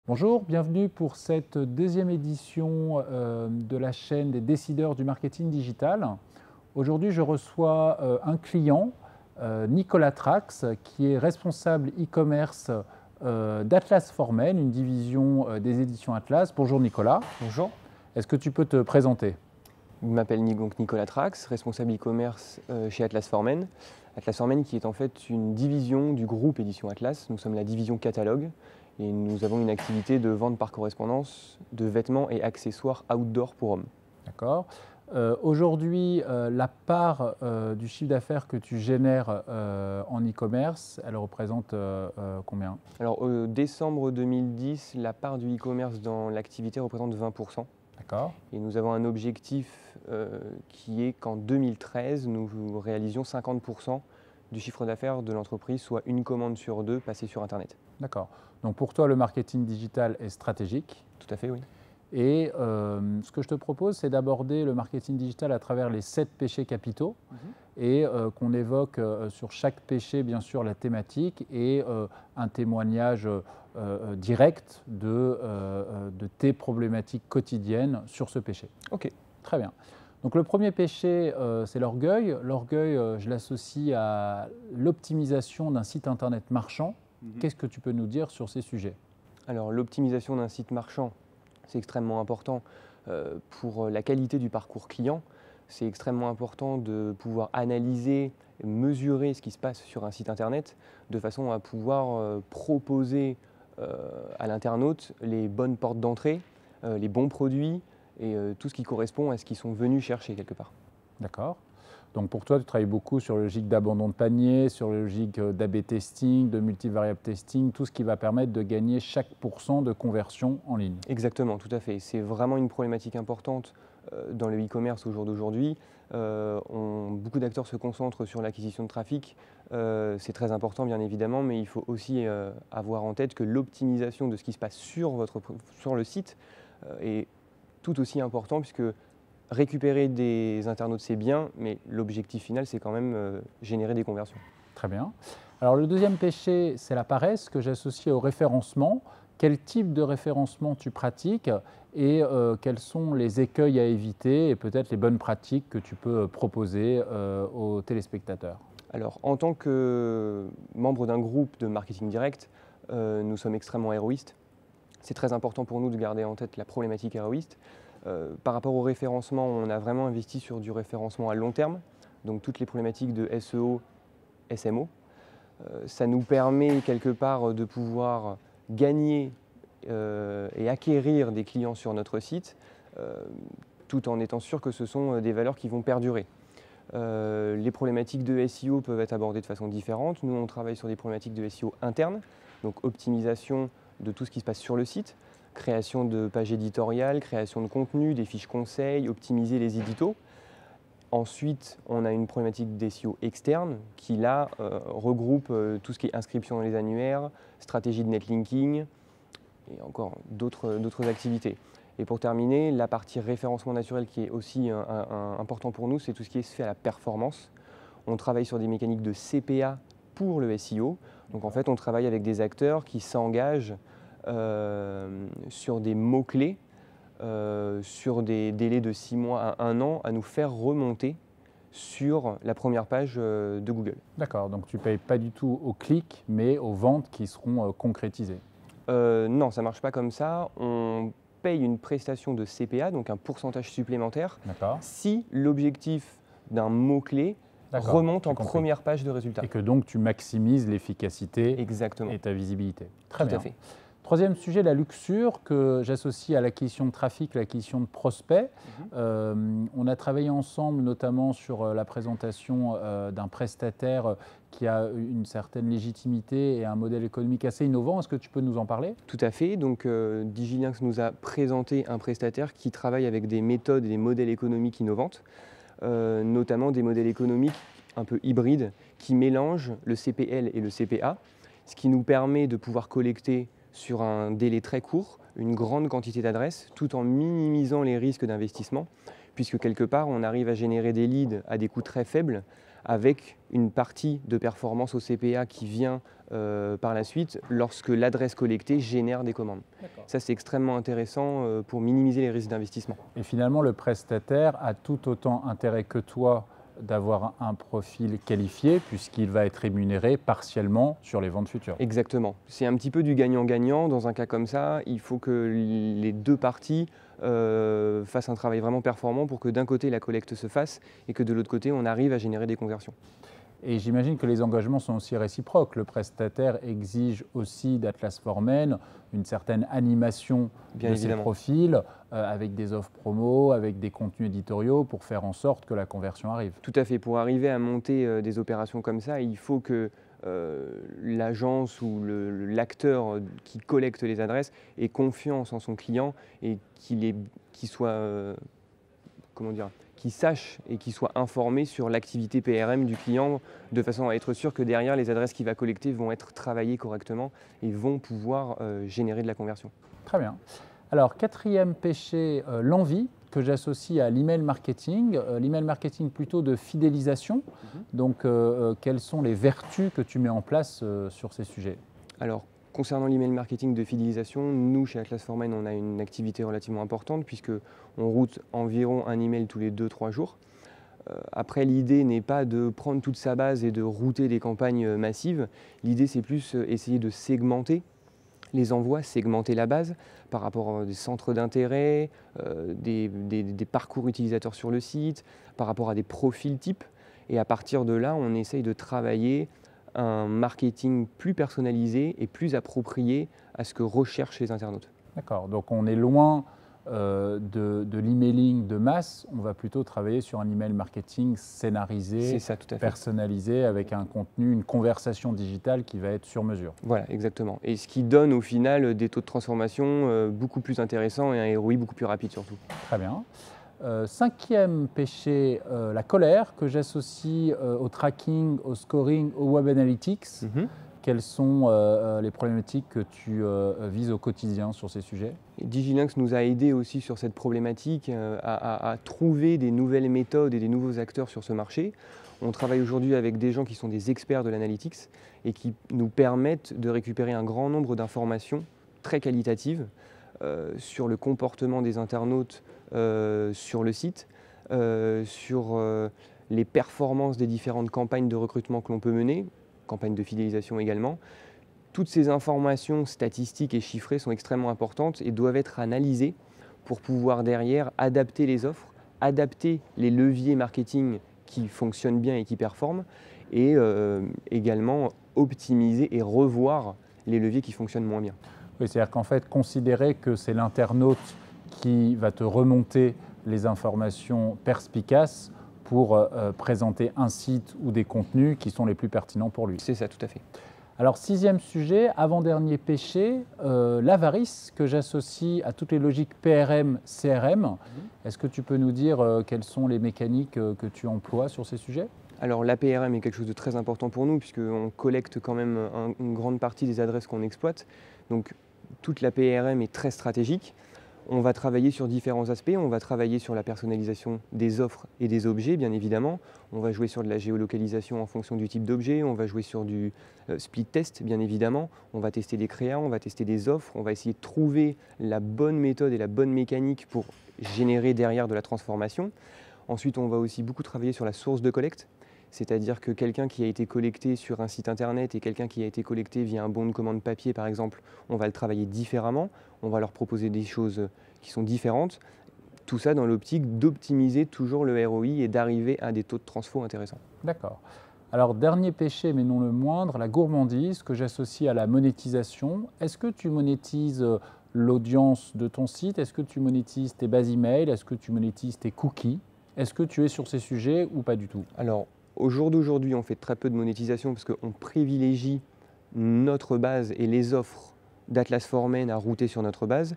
Bonjour, bienvenue pour cette deuxième édition de la chaîne des décideurs du marketing digital. Aujourd'hui, je reçois un client, Nicolas Trax, qui est responsable e-commerce d'Atlas Formen, une division des éditions Atlas. Bonjour Nicolas. Bonjour. Est-ce que tu peux te présenter? Je m'appelle donc Nicolas Trax, responsable e-commerce chez Atlas Formen. Atlas Formen qui est en fait une division du groupe Édition Atlas. Nous sommes la division catalogue et nous avons une activité de vente par correspondance de vêtements et accessoires outdoor pour hommes. D'accord. Aujourd'hui, la part du chiffre d'affaires que tu génères en e-commerce, elle représente combien? Alors au décembre 2010, la part du e-commerce dans l'activité représente 20%. D'accord. Et nous avons un objectif qui est qu'en 2013, nous réalisions 50% du chiffre d'affaires de l'entreprise, soit une commande sur deux passée sur Internet. D'accord. Donc pour toi, le marketing digital est stratégique. Tout à fait, oui. Et ce que je te propose, c'est d'aborder le marketing digital à travers les 7 péchés capitaux et qu'on évoque sur chaque péché, bien sûr, la thématique et un témoignage direct de tes problématiques quotidiennes sur ce péché. Ok. Très bien. Donc le premier péché, c'est l'orgueil. L'orgueil, je l'associe à l'optimisation d'un site internet marchand. Qu'est-ce que tu peux nous dire sur ces sujets? Alors l'optimisation d'un site marchand, c'est extrêmement important pour la qualité du parcours client. C'est extrêmement important de pouvoir analyser, mesurer ce qui se passe sur un site internet de façon à pouvoir proposer à l'internaute les bonnes portes d'entrée, les bons produits et tout ce qui correspond à ce qu'ils sont venus chercher quelque part. D'accord. Donc pour toi, tu travailles beaucoup sur la logique d'abandon de panier, sur la logique d'A/B testing, de multivariable testing, tout ce qui va permettre de gagner chaque pourcent de conversion en ligne. Exactement, tout à fait. C'est vraiment une problématique importante dans le e-commerce au jour d'aujourd'hui. Beaucoup d'acteurs se concentrent sur l'acquisition de trafic. C'est très important bien évidemment, mais il faut aussi avoir en tête que l'optimisation de ce qui se passe sur le site est tout aussi important, puisque récupérer des internautes, c'est bien, mais l'objectif final, c'est quand même générer des conversions. Très bien. Alors le deuxième péché, c'est la paresse que j'associe au référencement. Quel type de référencement tu pratiques et quels sont les écueils à éviter et peut-être les bonnes pratiques que tu peux proposer aux téléspectateurs? Alors, en tant que membre d'un groupe de marketing direct, nous sommes extrêmement héroïstes. C'est très important pour nous de garder en tête la problématique héroïste. Par rapport au référencement, on a vraiment investi sur du référencement à long terme, donc toutes les problématiques de SEO, SMO. Ça nous permet quelque part de pouvoir gagner et acquérir des clients sur notre site, tout en étant sûr que ce sont des valeurs qui vont perdurer. Les problématiques de SEO peuvent être abordées de façon différente. Nous, on travaille sur des problématiques de SEO interne, donc optimisation de tout ce qui se passe sur le site, création de pages éditoriales, création de contenu, des fiches conseils, optimiser les éditos. Ensuite, on a une problématique d'SEO externe qui, là, regroupe tout ce qui est inscription dans les annuaires, stratégie de netlinking et encore d'autres activités. Et pour terminer, la partie référencement naturel qui est aussi important pour nous, c'est tout ce qui est fait à la performance. On travaille sur des mécaniques de CPA pour le SEO. Donc en fait, on travaille avec des acteurs qui s'engagent sur des mots-clés, sur des délais de 6 mois à 1 an, à nous faire remonter sur la première page de Google. D'accord, donc tu ne payes pas du tout au clic, mais aux ventes qui seront concrétisées. Non, ça ne marche pas comme ça. On paye une prestation de CPA, donc un pourcentage supplémentaire, si l'objectif d'un mot-clé remonte en première page de résultat. Et que donc tu maximises l'efficacité et ta visibilité. Très bien. Tout à fait. Troisième sujet, la luxure, que j'associe à l'acquisition de trafic, l'acquisition de prospects. On a travaillé ensemble notamment sur la présentation d'un prestataire qui a une certaine légitimité et un modèle économique assez innovant. Est-ce que tu peux nous en parler? Tout à fait. Donc Digilinks nous a présenté un prestataire qui travaille avec des méthodes et des modèles économiques innovantes, notamment des modèles économiques un peu hybrides qui mélangent le CPL et le CPA, ce qui nous permet de pouvoir collecter sur un délai très court une grande quantité d'adresses tout en minimisant les risques d'investissement, puisque quelque part, on arrive à générer des leads à des coûts très faibles, avec une partie de performance au CPA qui vient par la suite lorsque l'adresse collectée génère des commandes. Ça, c'est extrêmement intéressant pour minimiser les risques d'investissement. Et finalement, le prestataire a tout autant intérêt que toi d'avoir un profil qualifié puisqu'il va être rémunéré partiellement sur les ventes futures. Exactement. C'est un petit peu du gagnant-gagnant. Dans un cas comme ça, il faut que les deux parties fassent un travail vraiment performant pour que d'un côté la collecte se fasse et que de l'autre côté on arrive à générer des conversions. Et j'imagine que les engagements sont aussi réciproques. Le prestataire exige aussi d'Atlas Formen une certaine animation de ses profils avec des offres promo, avec des contenus éditoriaux pour faire en sorte que la conversion arrive. Tout à fait. Pour arriver à monter des opérations comme ça, il faut que l'agence ou l'acteur qui collecte les adresses ait confiance en son client et qu'il soit, qui sache et qui soit informé sur l'activité PRM du client de façon à être sûr que derrière, les adresses qu'il va collecter vont être travaillées correctement et vont pouvoir générer de la conversion. Très bien. Alors, quatrième péché, l'envie, que j'associe à l'email marketing. L'email marketing plutôt de fidélisation. Donc, quelles sont les vertus que tu mets en place sur ces sujets? Alors, concernant l'email marketing de fidélisation, nous, chez Atlas Formen, on a une activité relativement importante puisqu'on route environ un email tous les 2-3 jours. Après, l'idée n'est pas de prendre toute sa base et de router des campagnes massives. L'idée, c'est plus essayer de segmenter les envois, segmenter la base par rapport à des centres d'intérêt, des parcours utilisateurs sur le site, par rapport à des profils types. Et à partir de là, on essaye de travailler un marketing plus personnalisé et plus approprié à ce que recherchent les internautes. D'accord, donc on est loin de l'emailing de masse, on va plutôt travailler sur un email marketing scénarisé, personnalisé, avec un contenu, une conversation digitale qui va être sur mesure. Voilà, exactement. Et ce qui donne au final des taux de transformation beaucoup plus intéressants et un ROI beaucoup plus rapide surtout. Très bien. Cinquième péché, la colère, que j'associe au tracking, au scoring, au web analytics. Quelles sont les problématiques que tu vises au quotidien sur ces sujets? Digilinx nous a aidés aussi sur cette problématique à trouver des nouvelles méthodes et des nouveaux acteurs sur ce marché. On travaille aujourd'hui avec des gens qui sont des experts de l'analytics et qui nous permettent de récupérer un grand nombre d'informations très qualitatives sur le comportement des internautes sur le site, sur les performances des différentes campagnes de recrutement que l'on peut mener, campagne de fidélisation également. Toutes ces informations statistiques et chiffrées sont extrêmement importantes et doivent être analysées pour pouvoir derrière adapter les offres, adapter les leviers marketing qui fonctionnent bien et qui performent et également optimiser et revoir les leviers qui fonctionnent moins bien. Oui, c'est-à-dire qu'en fait, considérer que c'est l'internaute qui va te remonter les informations perspicaces pour présenter un site ou des contenus qui sont les plus pertinents pour lui. C'est ça, tout à fait. Alors, sixième sujet, avant-dernier péché, l'avarice que j'associe à toutes les logiques PRM, CRM. Est-ce que tu peux nous dire quelles sont les mécaniques que tu emploies sur ces sujets? Alors la PRM est quelque chose de très important pour nous puisqu'on collecte quand même une grande partie des adresses qu'on exploite. Donc toute la PRM est très stratégique. On va travailler sur différents aspects, on va travailler sur la personnalisation des offres et des objets bien évidemment, on va jouer sur de la géolocalisation en fonction du type d'objet, on va jouer sur du split test bien évidemment, on va tester des créas, on va tester des offres, on va essayer de trouver la bonne méthode et la bonne mécanique pour générer derrière de la transformation. Ensuite on va aussi beaucoup travailler sur la source de collecte, c'est-à-dire que quelqu'un qui a été collecté sur un site internet et quelqu'un qui a été collecté via un bon de commande papier par exemple, on va le travailler différemment, on va leur proposer des choses qui sont différentes. Tout ça dans l'optique d'optimiser toujours le ROI et d'arriver à des taux de transfo intéressants. D'accord. Alors dernier péché mais non le moindre, la gourmandise que j'associe à la monétisation. Est-ce que tu monétises l'audience de ton site? Est-ce que tu monétises tes bases email? Est-ce que tu monétises tes cookies? Est-ce que tu es sur ces sujets ou pas du tout? Alors, au jour d'aujourd'hui, on fait très peu de monétisation parce qu'on privilégie notre base et les offres d'Atlas Formen à router sur notre base.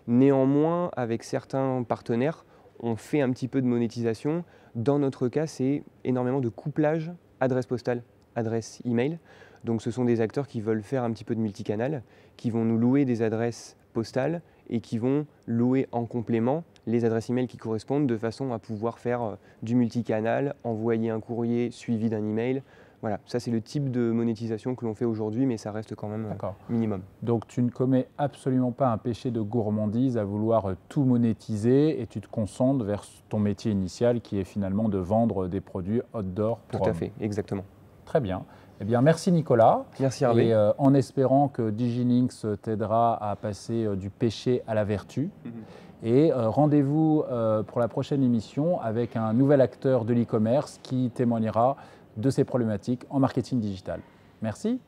Néanmoins, avec certains partenaires, on fait un petit peu de monétisation. Dans notre cas, c'est énormément de couplage adresse postale, adresse email. Donc ce sont des acteurs qui veulent faire un petit peu de multicanal, qui vont nous louer des adresses postales et qui vont louer en complément les adresses email qui correspondent de façon à pouvoir faire du multicanal, envoyer un courrier suivi d'un email. Voilà, ça c'est le type de monétisation que l'on fait aujourd'hui, mais ça reste quand même minimum. Donc tu ne commets absolument pas un péché de gourmandise à vouloir tout monétiser et tu te concentres vers ton métier initial qui est finalement de vendre des produits outdoor pour Tout à fait, exactement. Très bien. Eh bien, merci Nicolas. Merci Hervé. Et en espérant que Digilinks t'aidera à passer du péché à la vertu. Et rendez-vous pour la prochaine émission avec un nouvel acteur de l'e-commerce qui témoignera de ses problématiques en marketing digital. Merci.